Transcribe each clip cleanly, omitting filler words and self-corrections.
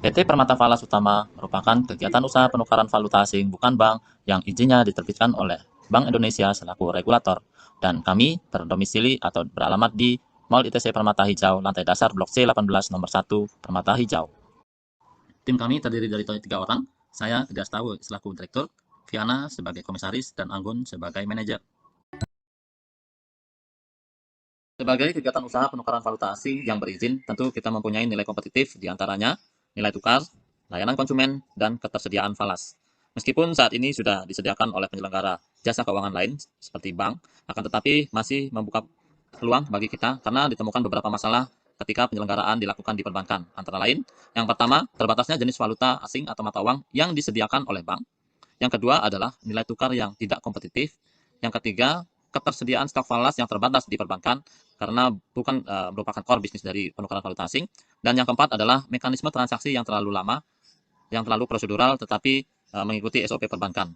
PT Permata Falas Utama merupakan kegiatan usaha penukaran valuta asing bukan bank yang izinnya diterbitkan oleh Bank Indonesia selaku regulator, dan kami berdomisili atau beralamat di Mall ITC Permata Hijau, lantai dasar Blok C18 nomor 1, Permata Hijau. Tim kami terdiri dari 3 orang, saya Tegas Tahu selaku direktur, Viana sebagai komisaris, dan Anggun sebagai manajer. Sebagai kegiatan usaha penukaran valuta asing yang berizin, tentu kita mempunyai nilai kompetitif di antaranya nilai tukar, layanan konsumen, dan ketersediaan falas. Meskipun saat ini sudah disediakan oleh penyelenggara jasa keuangan lain seperti bank, akan tetapi masih membuka peluang bagi kita karena ditemukan beberapa masalah ketika penyelenggaraan dilakukan di perbankan. Antara lain, yang pertama, terbatasnya jenis valuta asing atau mata uang yang disediakan oleh bank. Yang kedua adalah nilai tukar yang tidak kompetitif. Yang ketiga, ketersediaan stok falas yang terbatas di perbankan karena bukan merupakan core bisnis dari penukaran valuta asing. Dan yang keempat adalah mekanisme transaksi yang terlalu lama, yang terlalu prosedural tetapi mengikuti SOP perbankan.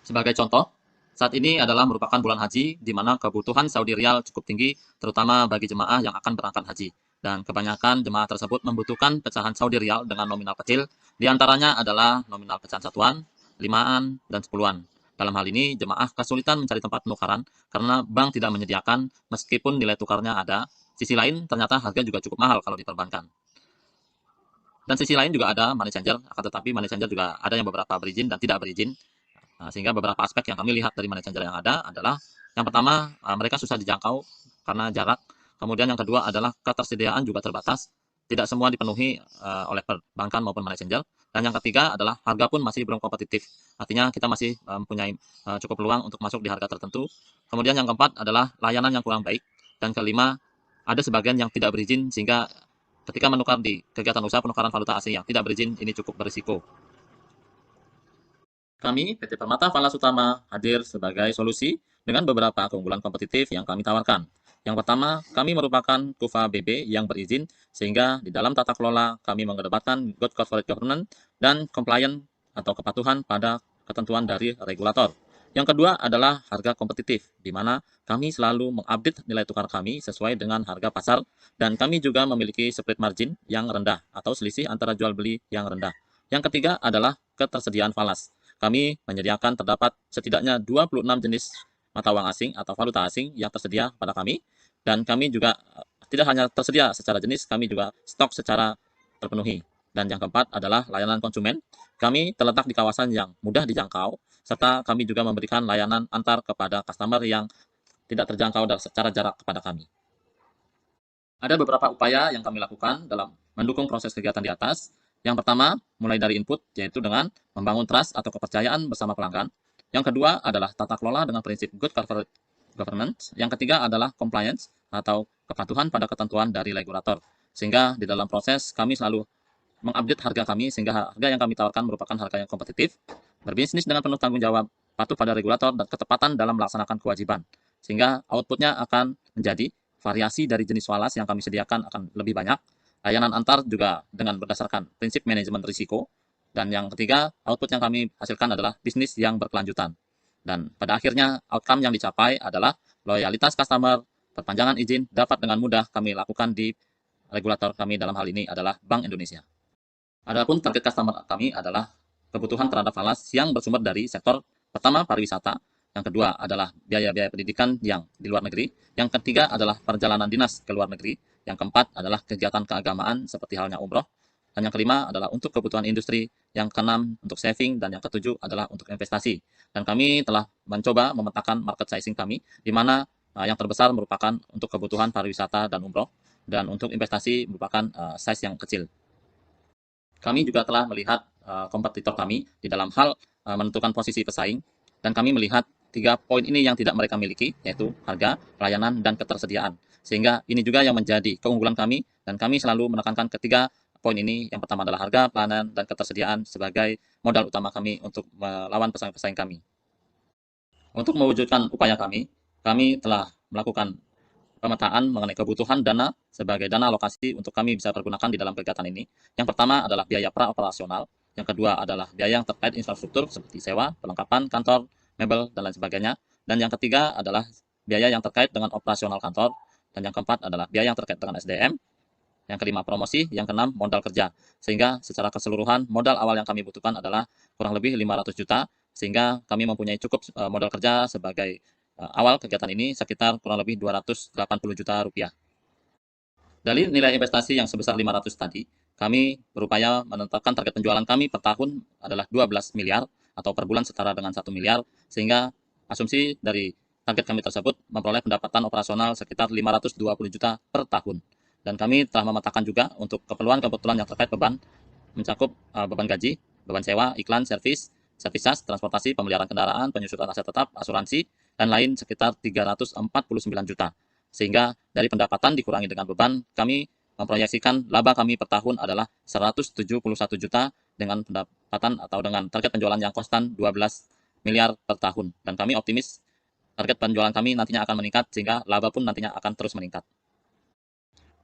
Sebagai contoh, saat ini adalah merupakan bulan haji di mana kebutuhan Saudi Riyal cukup tinggi, terutama bagi jemaah yang akan berangkat haji. Dan kebanyakan jemaah tersebut membutuhkan pecahan Saudi Riyal dengan nominal kecil, di antaranya adalah nominal pecahan satuan, limaan, dan sepuluhan. Dalam hal ini, jemaah kesulitan mencari tempat penukaran karena bank tidak menyediakan meskipun nilai tukarnya ada. Sisi lain, ternyata harga juga cukup mahal kalau di perbankan. Dan sisi lain juga ada money changer, akan tetapi money changer juga ada yang beberapa berizin dan tidak berizin. Nah, sehingga beberapa aspek yang kami lihat dari money changer yang ada adalah yang pertama, mereka susah dijangkau karena jarak. Kemudian yang kedua adalah ketersediaan juga terbatas. Tidak semua dipenuhi oleh perbankan maupun money changer. Dan yang ketiga adalah harga pun masih belum kompetitif. Artinya kita masih mempunyai cukup peluang untuk masuk di harga tertentu. Kemudian yang keempat adalah layanan yang kurang baik. Dan kelima, ada sebagian yang tidak berizin sehingga ketika menukar di kegiatan usaha penukaran valuta asing yang tidak berizin ini cukup berisiko. Kami, PT Permata Falas Utama, hadir sebagai solusi dengan beberapa keunggulan kompetitif yang kami tawarkan. Yang pertama, kami merupakan KUFA BB yang berizin, sehingga di dalam tata kelola kami mengedepankan good corporate governance dan compliance atau kepatuhan pada ketentuan dari regulator. Yang kedua adalah harga kompetitif, di mana kami selalu mengupdate nilai tukar kami sesuai dengan harga pasar, dan kami juga memiliki spread margin yang rendah atau selisih antara jual beli yang rendah. Yang ketiga adalah ketersediaan falas. Kami menyediakan terdapat setidaknya 26 jenis mata uang asing atau valuta asing yang tersedia pada kami, dan kami juga tidak hanya tersedia secara jenis, kami juga stok secara terpenuhi. Dan yang keempat adalah layanan konsumen. Kami terletak di kawasan yang mudah dijangkau, serta kami juga memberikan layanan antar kepada customer yang tidak terjangkau secara jarak kepada kami. Ada beberapa upaya yang kami lakukan dalam mendukung proses kegiatan di atas. Yang pertama, mulai dari input, yaitu dengan membangun trust atau kepercayaan bersama pelanggan. Yang kedua adalah tata kelola dengan prinsip good corporate governance. Yang ketiga adalah compliance atau kepatuhan pada ketentuan dari regulator. Sehingga di dalam proses kami selalu mengupdate harga kami sehingga harga yang kami tawarkan merupakan harga yang kompetitif, berbisnis dengan penuh tanggung jawab, patuh pada regulator, dan ketepatan dalam melaksanakan kewajiban. Sehingga outputnya akan menjadi variasi dari jenis falas yang kami sediakan akan lebih banyak, layanan antar juga dengan berdasarkan prinsip manajemen risiko, dan yang ketiga, output yang kami hasilkan adalah bisnis yang berkelanjutan. Dan pada akhirnya, outcome yang dicapai adalah loyalitas customer, perpanjangan izin dapat dengan mudah kami lakukan di regulator kami dalam hal ini adalah Bank Indonesia. Adapun target customer kami adalah kebutuhan terhadap falas yang bersumber dari sektor pertama pariwisata, yang kedua adalah biaya-biaya pendidikan yang di luar negeri, yang ketiga adalah perjalanan dinas ke luar negeri, yang keempat adalah kegiatan keagamaan seperti halnya umroh, dan yang kelima adalah untuk kebutuhan industri, yang keenam untuk saving, dan yang ketujuh adalah untuk investasi. Dan kami telah mencoba memetakan market sizing kami, di mana yang terbesar merupakan untuk kebutuhan pariwisata dan umroh, dan untuk investasi merupakan size yang kecil. Kami juga telah melihat kompetitor kami di dalam hal menentukan posisi pesaing, dan kami melihat 3 poin ini yang tidak mereka miliki, yaitu harga, pelayanan, dan ketersediaan. Sehingga ini juga yang menjadi keunggulan kami, dan kami selalu menekankan ketiga poin ini. Yang pertama adalah harga, pelayanan, dan ketersediaan sebagai modal utama kami untuk melawan pesaing-pesaing kami. Untuk mewujudkan upaya kami telah melakukan pemetaan mengenai kebutuhan dana sebagai dana alokasi untuk kami bisa pergunakan di dalam kegiatan ini. Yang pertama adalah biaya pra-operasional, yang kedua adalah biaya yang terkait infrastruktur seperti sewa, perlengkapan kantor, mebel, dan lain sebagainya. Dan yang ketiga adalah biaya yang terkait dengan operasional kantor, dan yang keempat adalah biaya yang terkait dengan SDM, Yang kelima, promosi. Yang keenam, modal kerja. Sehingga secara keseluruhan, modal awal yang kami butuhkan adalah kurang lebih 500 juta, sehingga kami mempunyai cukup modal kerja sebagai awal kegiatan ini sekitar kurang lebih 280 juta rupiah. Dari nilai investasi yang sebesar 500 tadi, kami berupaya menetapkan target penjualan kami per tahun adalah 12 miliar atau per bulan setara dengan 1 miliar, sehingga asumsi dari target kami tersebut memperoleh pendapatan operasional sekitar 520 juta per tahun. Dan kami telah memetakan juga untuk keperluan-kebutuhan yang terkait beban, mencakup beban gaji, beban sewa, iklan, servis, servis jas, transportasi, pemeliharaan kendaraan, penyusutan aset tetap, asuransi, dan lain sekitar 349 juta. Sehingga dari pendapatan dikurangi dengan beban, kami memproyeksikan laba kami per tahun adalah 171 juta dengan pendapatan atau dengan target penjualan yang konstan 12 miliar per tahun. Dan kami optimis target penjualan kami nantinya akan meningkat sehingga laba pun nantinya akan terus meningkat.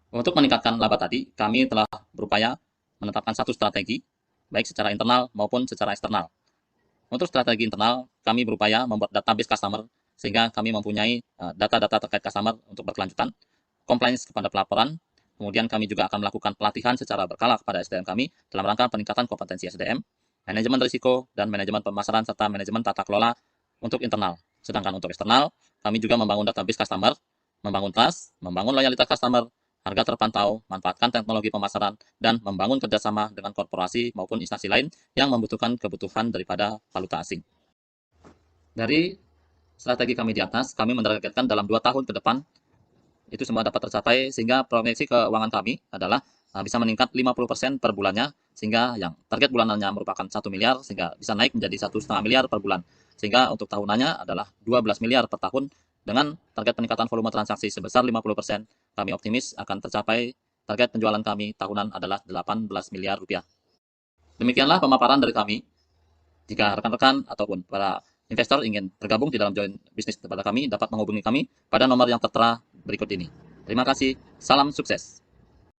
Untuk meningkatkan laba tadi, kami telah berupaya menetapkan satu strategi, baik secara internal maupun secara eksternal. Untuk strategi internal, kami berupaya membuat database customer, sehingga kami mempunyai data-data terkait customer untuk berkelanjutan, compliance kepada pelaporan, kemudian kami juga akan melakukan pelatihan secara berkala kepada SDM kami dalam rangka peningkatan kompetensi SDM, manajemen risiko, dan manajemen pemasaran, serta manajemen tata kelola untuk internal. Sedangkan untuk eksternal, kami juga membangun database customer, membangun trust, membangun loyalitas customer, harga terpantau, manfaatkan teknologi pemasaran, dan membangun kerjasama dengan korporasi maupun instansi lain yang membutuhkan kebutuhan daripada valuta asing. Dari strategi kami di atas, kami menargetkan dalam 2 tahun ke depan, itu semua dapat tercapai, sehingga proyeksi keuangan kami adalah bisa meningkat 50% per bulannya, sehingga yang target bulanannya merupakan 1 miliar, sehingga bisa naik menjadi 1,5 miliar per bulan. Sehingga untuk tahunannya adalah 12 miliar per tahun. Dengan target peningkatan volume transaksi sebesar 50%, kami optimis akan tercapai target penjualan kami tahunan adalah 18 miliar rupiah. Demikianlah pemaparan dari kami. Jika rekan-rekan ataupun para investor ingin tergabung di dalam join bisnis kepada kami, dapat menghubungi kami pada nomor yang tertera berikut ini. Terima kasih, salam sukses.